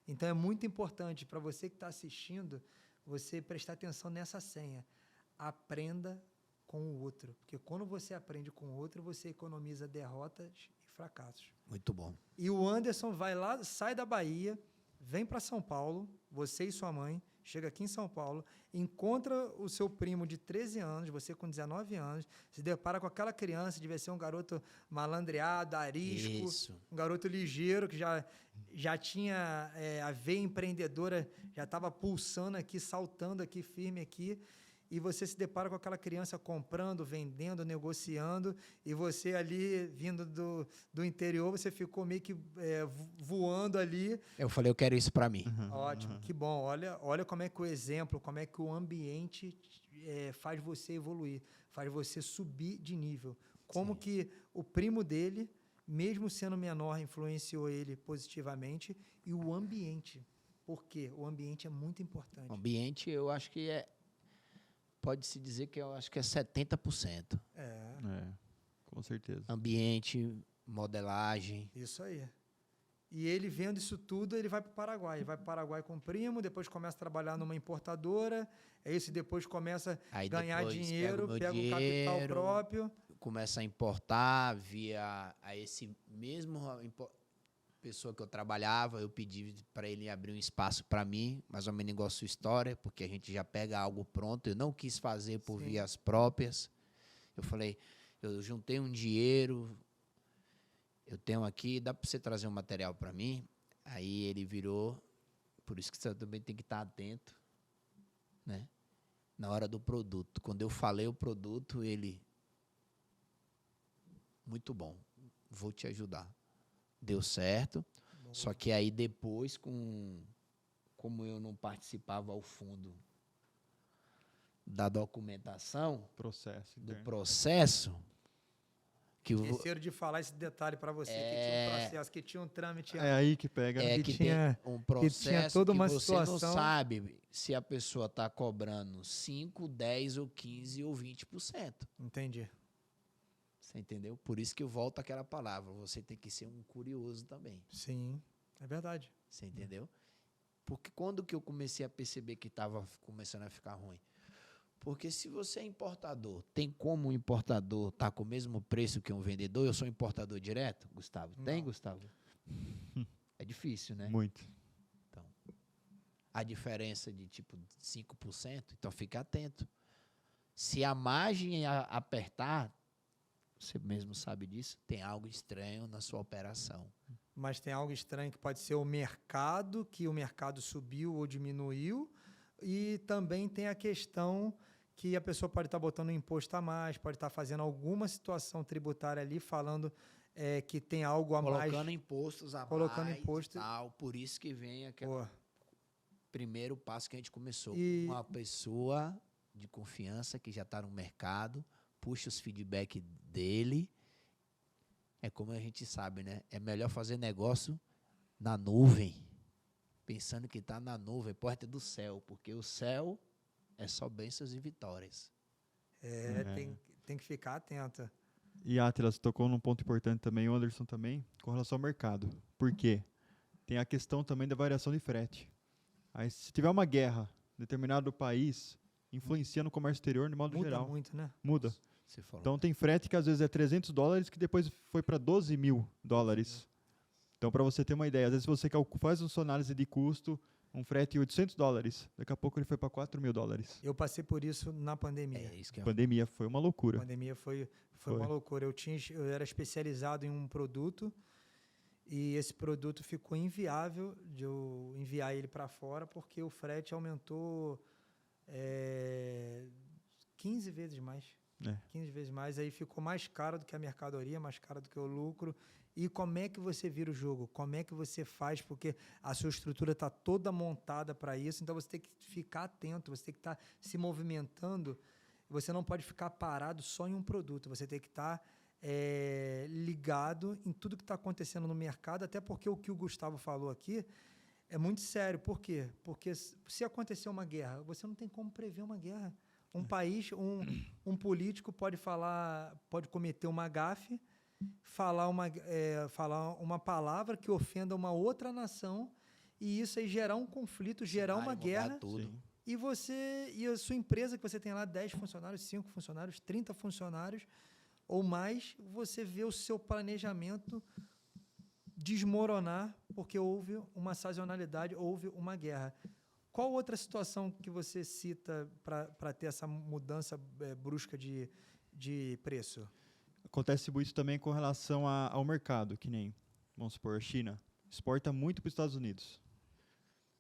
Então, é muito importante para você que está assistindo, você prestar atenção nessa senha. Aprenda com o outro, porque quando você aprende com o outro, você economiza derrotas e fracassos. Muito bom. E o Anderson vai lá, sai da Bahia, vem para São Paulo, você e sua mãe, chega aqui em São Paulo, encontra o seu primo de 13 anos, você com 19 anos, se depara com aquela criança, devia ser um garoto malandreado, arisco, Isso. um garoto ligeiro, que já tinha a veia empreendedora, já estava pulsando aqui, saltando aqui, firme aqui, e você se depara com aquela criança comprando, vendendo, negociando, e você ali, vindo do interior, você ficou meio que voando ali. Eu falei, eu quero isso para mim. Ótimo, que bom. Olha como é que o exemplo, como é que o ambiente faz você evoluir, faz você subir de nível. Como que o primo dele, mesmo sendo menor, influenciou ele positivamente, e o ambiente. Por quê? O ambiente é muito importante. O ambiente, eu acho que pode-se dizer que eu acho que é 70%. Com certeza. Ambiente, modelagem. Isso aí. E ele vendo isso tudo, ele vai para o Paraguai. Ele vai para o Paraguai com o primo, depois começa a trabalhar numa importadora, depois começa a ganhar dinheiro, pega o capital próprio. Começa a importar via esse mesmo pessoa que eu trabalhava, eu pedi para ele abrir um espaço para mim, mais ou menos igual a sua história, porque a gente já pega algo pronto. Eu não quis fazer por vias próprias. Eu falei, eu juntei um dinheiro, eu tenho aqui, dá para você trazer um material para mim? Aí ele virou, por isso que você também tem que estar atento, né? Na hora do produto. Quando eu falei o produto, ele, muito bom, vou te ajudar. Deu certo, Só que aí depois, como eu não participava ao fundo da documentação, Processo. do interno. processo, que o- Esqueceram de falar esse detalhe para você, que tinha um processo, que tinha um trâmite É aí que pega. né? é que que tinha- tem um tinha processo toda que uma você não situação- sabe se a pessoa está cobrando 5, 10 ou 15 ou 20%. Entendi. Você entendeu? Por isso que eu volto àquela palavra. Você tem que ser um curioso também. Sim, é verdade. Você entendeu? Porque quando que eu comecei a perceber que estava começando a ficar ruim? Porque se você é importador, tem como um importador estar com o mesmo preço que um vendedor? Eu sou importador direto, Gustavo? Tem, Não. Gustavo? É difícil, né? Muito. Então, a diferença de tipo 5%, então fique atento. Se a margem apertar, você mesmo sabe disso, tem algo estranho na sua operação. Mas tem algo estranho que pode ser o mercado, que o mercado subiu ou diminuiu, e também tem a questão que a pessoa pode estar botando um imposto a mais, pode estar fazendo alguma situação tributária ali, falando que tem algo a Colocando mais. impostos a Colocando mais imposto. e tal. Por isso que vem aquele Pô, primeiro passo que a gente começou. E- Uma pessoa de confiança que já está no mercado, puxa os feedback dele. É como a gente sabe, né? É melhor fazer negócio na nuvem. Pensando que está na nuvem, porta do céu. Porque o céu é só bênçãos e vitórias. tem que ficar atenta. E a Atlas tocou num ponto importante também, o Anderson também, com relação ao mercado. Por quê? Tem a questão também da variação de frete. Aí, se tiver uma guerra em determinado país, influencia no comércio exterior de modo Muda geral. muito, né? Muda. Você falou. Então, tem frete que às vezes é $300, que depois foi para $12.000. Então, para você ter uma ideia, às vezes você faz uma sua análise de custo, um frete de $800, daqui a pouco ele foi para $4.000. Eu passei por isso na pandemia. É isso que A eu pandemia foi uma A loucura. pandemia foi Foi. uma loucura. Eu era especializado em um produto e esse produto ficou inviável de eu enviar ele para fora porque o frete aumentou 15 vezes mais. É. 15 vezes mais. Aí ficou mais caro do que a mercadoria, mais caro do que o lucro. E como é que você vira o jogo? Como é que você faz? Porque a sua estrutura está toda montada para isso, então você tem que ficar atento, você tem que estar se movimentando. Você não pode ficar parado só em um produto, você tem que estar ligado em tudo que está acontecendo no mercado, até porque o que o Gustavo falou aqui é muito sério. Por quê? Porque se acontecer uma guerra, você não tem como prever uma guerra. Um país, um político pode cometer uma gafe, falar uma palavra que ofenda uma outra nação e isso aí gerar um conflito, gerar uma cenário mudar guerra. tudo. Sim. E a sua empresa, que você tem lá 10 funcionários, 5 funcionários, 30 funcionários ou mais, você vê o seu planejamento desmoronar porque houve uma sazonalidade, houve uma guerra. Qual outra situação que você cita para ter essa mudança brusca de preço? Acontece muito também com relação ao mercado, que nem, vamos supor, a China exporta muito para os Estados Unidos.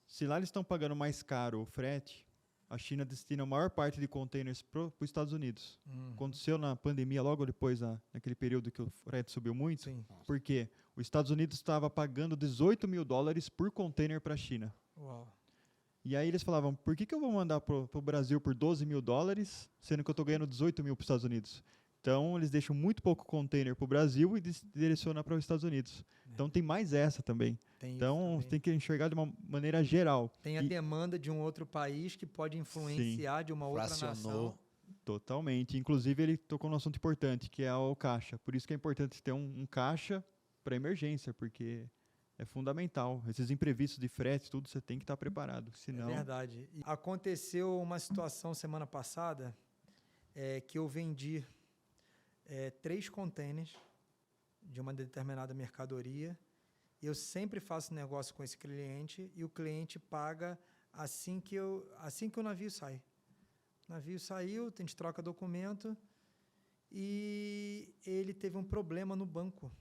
Se lá eles estão pagando mais caro o frete, a China destina a maior parte de containers para os Estados Unidos. Aconteceu na pandemia, logo depois, naquele período que o frete subiu muito, Sim. porque os Estados Unidos estava pagando $18.000 por container para a China. Uau. E aí eles falavam, por que eu vou mandar para o Brasil por $12.000, sendo que eu estou ganhando 18 mil para os Estados Unidos? Então, eles deixam muito pouco container para o Brasil e direcionam para os Estados Unidos. Então, tem mais essa também. Então, você tem que enxergar de uma maneira geral. Tem a demanda de um outro país que pode influenciar de uma outra nação. Fracionou. Totalmente. Inclusive, ele tocou num assunto importante, que é o caixa. Por isso que é importante ter um caixa para emergência, porque é fundamental. Esses imprevistos de frete, tudo, você tem que estar preparado. Senão... É verdade. E aconteceu uma situação semana passada que eu vendi 3 containers de uma determinada mercadoria. Eu sempre faço negócio com esse cliente e o cliente paga assim que o navio sai. O navio saiu, a gente troca documento e ele teve um problema no banco.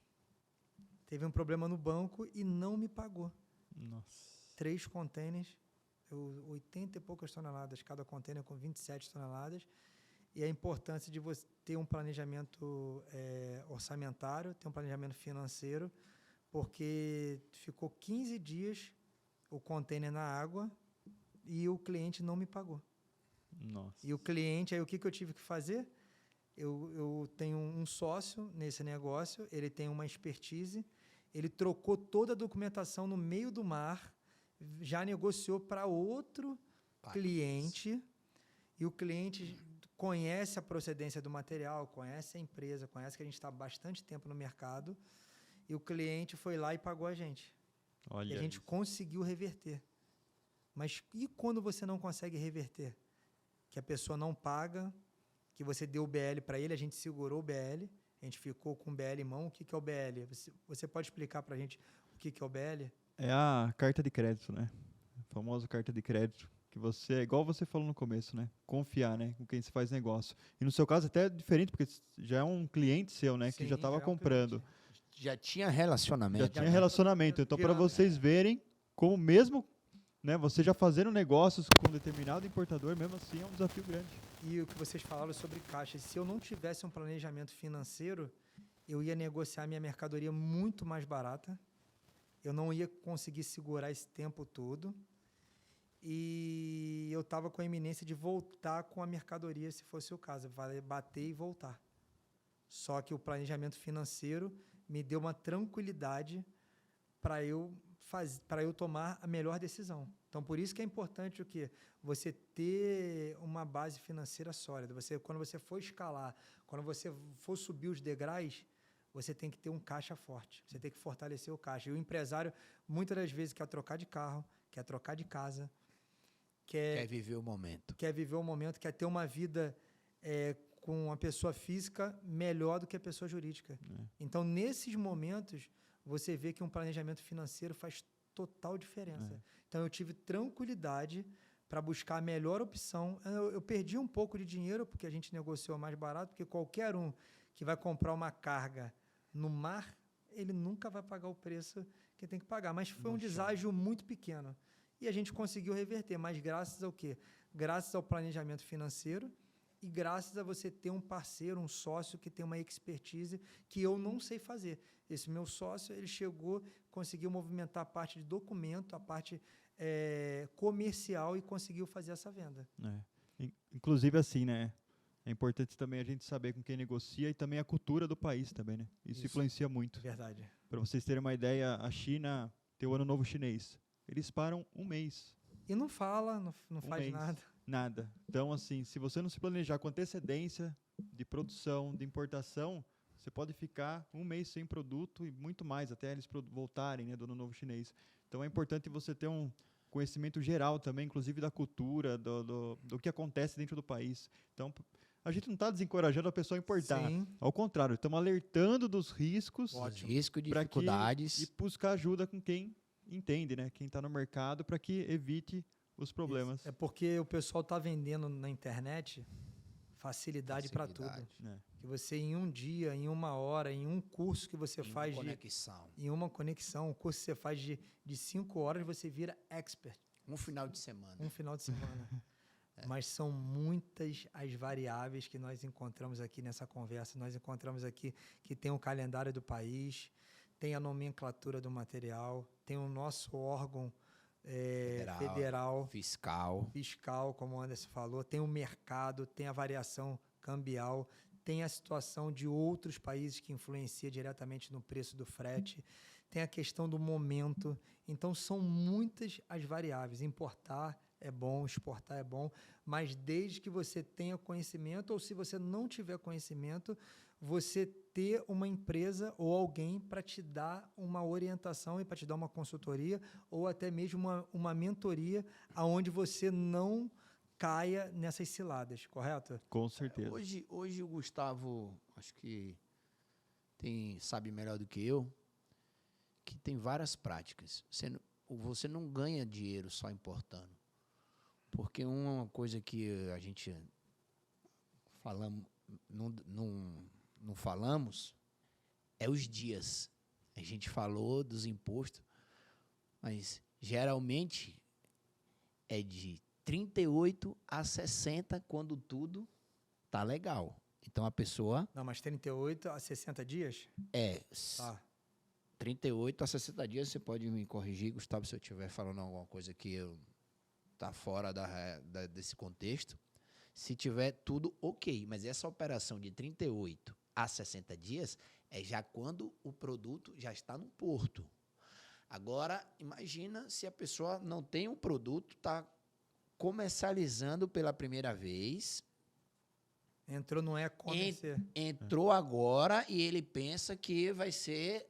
Teve um problema no banco e não me pagou. Nossa. 3 containers, 80 e poucas toneladas, cada container com 27 toneladas. E a importância de você ter um planejamento orçamentário, ter um planejamento financeiro, porque ficou 15 dias o container na água e o cliente não me pagou. Nossa. E o cliente, aí o que eu tive que fazer? Eu tenho um sócio nesse negócio, ele tem uma expertise, ele trocou toda a documentação no meio do mar, já negociou para outro cliente, e o cliente conhece a procedência do material, conhece a empresa, conhece que a gente está há bastante tempo no mercado, e o cliente foi lá e pagou a gente. Olha E a gente isso. conseguiu reverter. Mas e quando você não consegue reverter? Que a pessoa não paga, que você deu o BL para ele, a gente segurou o BL, a gente ficou com o BL em mão. O que é o BL? Você pode explicar para a gente o que é o BL? É a carta de crédito, né? A famosa carta de crédito. Que você, igual você falou no começo, né? Confiar, né? Com quem você faz negócio. E no seu caso até é diferente, porque já é um cliente seu, né? Que Sim, já estava já é um comprando. cliente. Já tinha relacionamento. Já tinha relacionamento. Então, para vocês verem como mesmo, né? Você já fazendo negócios com determinado importador, mesmo assim é um desafio grande. E o que vocês falaram sobre caixa. Se eu não tivesse um planejamento financeiro, eu ia negociar minha mercadoria muito mais barata. Eu não ia conseguir segurar esse tempo todo. E eu estava com a iminência de voltar com a mercadoria, se fosse o caso. Vai bater e voltar. Só que o planejamento financeiro me deu uma tranquilidade para eu tomar a melhor decisão. Então, por isso que é importante o quê? Você ter uma base financeira sólida. Quando você for escalar, quando você for subir os degraus, você tem que ter um caixa forte. Você tem que fortalecer o caixa. E o empresário, muitas das vezes, quer trocar de carro, quer trocar de casa, Quer viver o momento. Quer viver o momento, quer ter uma vida com a pessoa física melhor do que a pessoa jurídica. Então, nesses momentos, você vê que um planejamento financeiro faz total diferença. Então, eu tive tranquilidade para buscar a melhor opção. Eu perdi um pouco de dinheiro, porque a gente negociou mais barato, porque qualquer um que vai comprar uma carga no mar, ele nunca vai pagar o preço que tem que pagar. Mas foi um deságio muito pequeno. E a gente conseguiu reverter, mas graças ao quê? Graças ao planejamento financeiro e graças a você ter um parceiro, um sócio que tem uma expertise que eu não sei fazer. Esse meu sócio, ele chegou, conseguiu movimentar a parte de documento, a parte comercial e conseguiu fazer essa venda. Inclusive assim, né? É importante também a gente saber com quem negocia e também a cultura do país também, né? Isso influencia muito. Verdade. Para vocês terem uma ideia, a China tem o Ano Novo Chinês. Eles param um mês. E não fala, não faz nada. Nada. Então, assim, se você não se planejar com antecedência de produção, de importação, você pode ficar um mês sem produto e muito mais, até eles voltarem, né, do Ano Novo Chinês. Então, é importante você ter um conhecimento geral também, inclusive da cultura, do que acontece dentro do país. Então, a gente não está desencorajando a pessoa a importar. Sim. Ao contrário, estamos alertando dos riscos. Riscos, dificuldades. E buscar ajuda com quem entende, né? Quem está no mercado, para que evite os problemas. Isso. É porque o pessoal está vendendo na internet facilidade para tudo. Que você, em um dia, em uma hora, em um curso que você faz em uma conexão, um curso que você faz de 5 horas, você vira expert. Um final de semana. Mas são muitas as variáveis que nós encontramos aqui nessa conversa. Nós encontramos aqui que tem o calendário do país, tem a nomenclatura do material, tem o nosso órgão federal, fiscal, como o Anderson falou, tem o mercado, tem a variação cambial, tem a situação de outros países que influencia diretamente no preço do frete, tem a questão do momento. Então, são muitas as variáveis. Importar é bom, exportar é bom, mas desde que você tenha conhecimento, ou se você não tiver conhecimento, você ter uma empresa ou alguém para te dar uma orientação e para te dar uma consultoria ou até mesmo uma mentoria aonde você não caia nessas ciladas, correto? Com certeza. Hoje o Gustavo, acho que sabe melhor do que eu, que tem várias práticas. Você não ganha dinheiro só importando. Porque uma coisa que a gente não falamos é os dias. A gente falou dos impostos, mas geralmente é de 38 a 60 quando tudo tá legal. Então a pessoa... Não, mas 38 a 60 dias? É. Tá. 38 a 60 dias, você pode me corrigir, Gustavo, se eu estiver falando alguma coisa que tá fora desse contexto. Se tiver tudo ok, mas essa operação de 38 a 60 dias é já quando o produto já está no porto. Agora, imagina se a pessoa não tem um produto, está comercializando pela primeira vez, Entrou no e-commerce. entrou agora e ele pensa que vai ser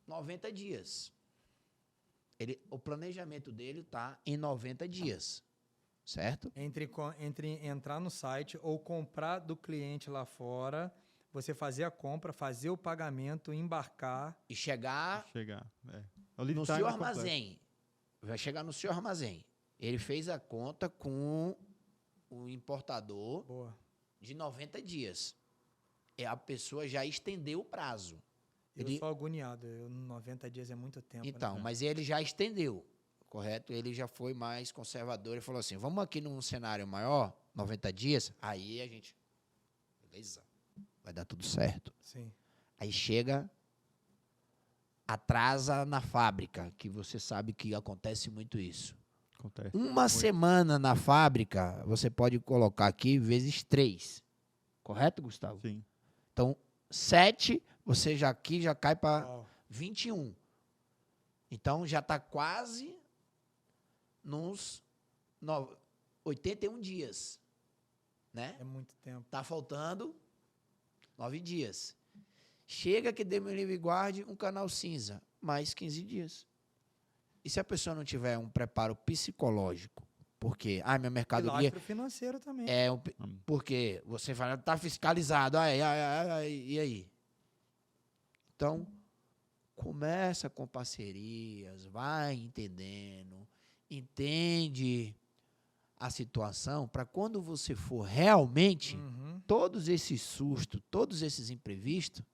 90 dias. O planejamento dele está em 90 dias, certo? Entre entrar no site ou comprar do cliente lá fora, você fazer a compra, fazer o pagamento, embarcar. E chegar O lead no time seu é completo. armazém. Vai chegar no seu armazém. Ele fez a conta com o importador Boa. de 90 dias. A pessoa já estendeu o prazo. Eu sou agoniado. 90 dias é muito tempo. Então, né? mas ele já estendeu, correto? Ele já foi mais conservador. Ele falou assim, vamos aqui num cenário maior, 90 dias, aí a gente... Beleza, vai dar tudo certo. Sim. Aí chega, atrasa na fábrica, que você sabe que acontece muito isso. Acontece. Uma semana na fábrica, você pode colocar aqui vezes 3. Correto, Gustavo? Sim. Então, 7, você já aqui já cai para Uau. 21. Então, já está quase nos 81 dias. Né? É muito tempo. Está faltando 9 dias. Chega que Demon Livre guarde um canal cinza, mais 15 dias. E se a pessoa não tiver um preparo psicológico? Porque, minha mercadoria... Lastro financeiro também. Porque você fala, está fiscalizado, e aí? Então, começa com parcerias, vai entendendo, entende a situação, para quando você for realmente, todos esses sustos, todos esses imprevistos,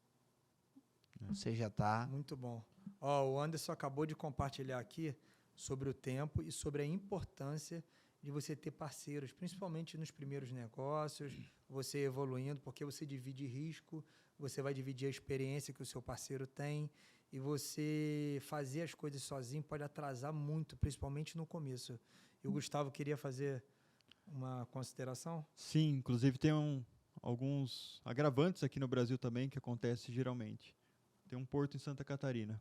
você já está... Muito bom. O Anderson acabou de compartilhar aqui sobre o tempo e sobre a importância de você ter parceiros, principalmente nos primeiros negócios, você evoluindo, porque você divide risco, você vai dividir a experiência que o seu parceiro tem, e você fazer as coisas sozinho pode atrasar muito, principalmente no começo. E o Gustavo queria fazer uma consideração? Sim, inclusive tem alguns agravantes aqui no Brasil também que acontece geralmente. Tem um porto em Santa Catarina.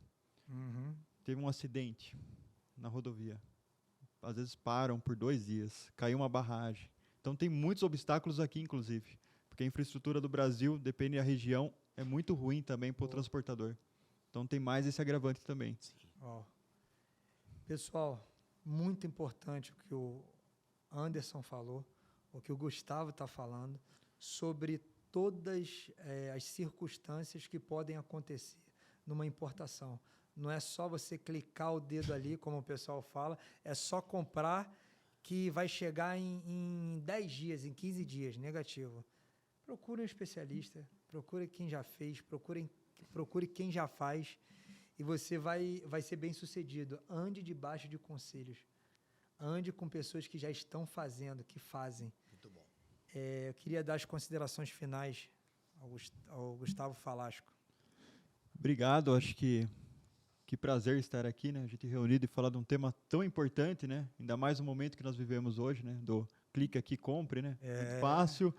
Teve um acidente na rodovia. Às vezes param por 2 dias, caiu uma barragem. Então tem muitos obstáculos aqui, inclusive, porque a infraestrutura do Brasil, depende da região, é muito ruim também para o transportador. Então tem mais esse agravante também. Pessoal, muito importante o que o Anderson falou, o que o Gustavo está falando, sobre todas as circunstâncias que podem acontecer numa importação. Não é só você clicar o dedo ali, como o pessoal fala, é só comprar que vai chegar em 10 dias, em 15 dias, negativo. Procure um especialista, procure quem já fez, procure quem já faz e você vai ser bem sucedido. Ande debaixo de conselhos. Ande com pessoas que já estão fazendo, que fazem. Muito bom. Eu queria dar as considerações finais ao Gustavo Falasco. Obrigado, acho que prazer estar aqui, né? A gente reunido e falar de um tema tão importante, né? Ainda mais no momento que nós vivemos hoje, né? Do clique aqui, compre, né? Muito fácil.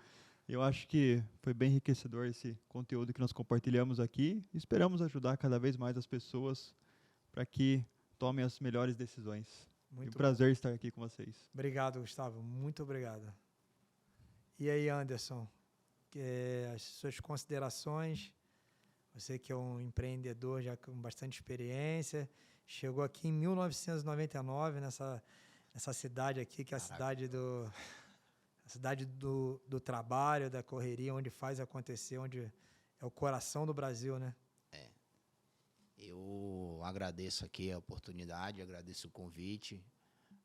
Eu acho que foi bem enriquecedor esse conteúdo que nós compartilhamos aqui. Esperamos ajudar cada vez mais as pessoas para que tomem as melhores decisões. Muito um prazer estar aqui com vocês. Obrigado, Gustavo. Muito obrigado. E aí, Anderson, as suas considerações? Você que é um empreendedor já com bastante experiência, chegou aqui em 1999 nessa cidade aqui, que é a cidade do trabalho, da correria, onde faz acontecer, onde é o coração do Brasil, né? Eu agradeço aqui a oportunidade, agradeço o convite,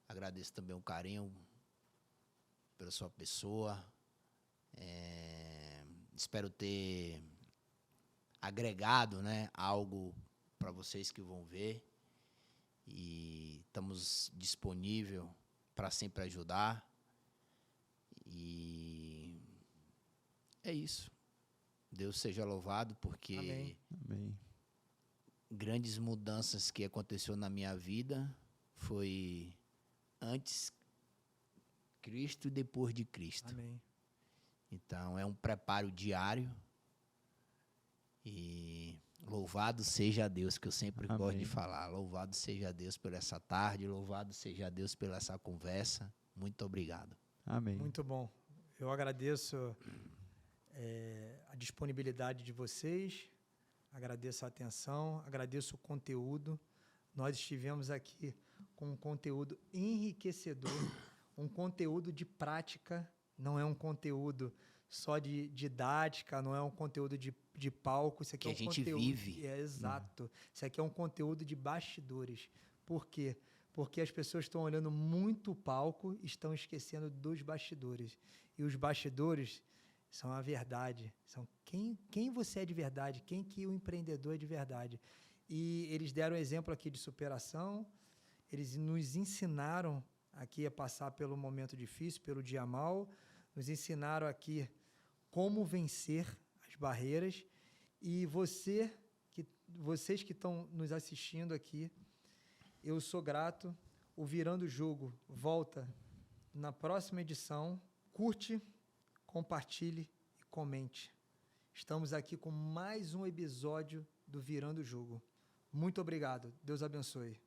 agradeço também o carinho pela sua pessoa. Espero ter agregado, né, algo para vocês que vão ver, e estamos disponíveis para sempre ajudar, e é isso. Deus seja louvado, porque Amém. grandes mudanças que aconteceu na minha vida foi antes Cristo e depois de Cristo. Amém. Então, é um preparo diário. E louvado seja Deus, que eu sempre Amém. gosto de falar. Louvado seja Deus por essa tarde, louvado seja Deus pela essa conversa. Muito obrigado. Amém. Muito bom. Eu agradeço a disponibilidade de vocês, agradeço a atenção, agradeço o conteúdo. Nós estivemos aqui com um conteúdo enriquecedor, um conteúdo de prática, não é um conteúdo só de didática, não é um conteúdo de palco. Isso aqui Que é a um gente conteúdo, vive. Exato. Isso aqui é um conteúdo de bastidores. Por quê? Porque as pessoas estão olhando muito o palco e estão esquecendo dos bastidores. E os bastidores são a verdade. São quem você é de verdade, quem que o empreendedor é de verdade. E eles deram exemplo aqui de superação, eles nos ensinaram aqui a passar pelo momento difícil, pelo dia mau, nos ensinaram aqui como vencer as barreiras. E vocês que estão nos assistindo aqui, eu sou grato. O Virando o Jogo volta na próxima edição. Curte, compartilhe e comente. Estamos aqui com mais um episódio do Virando o Jogo. Muito obrigado. Deus abençoe.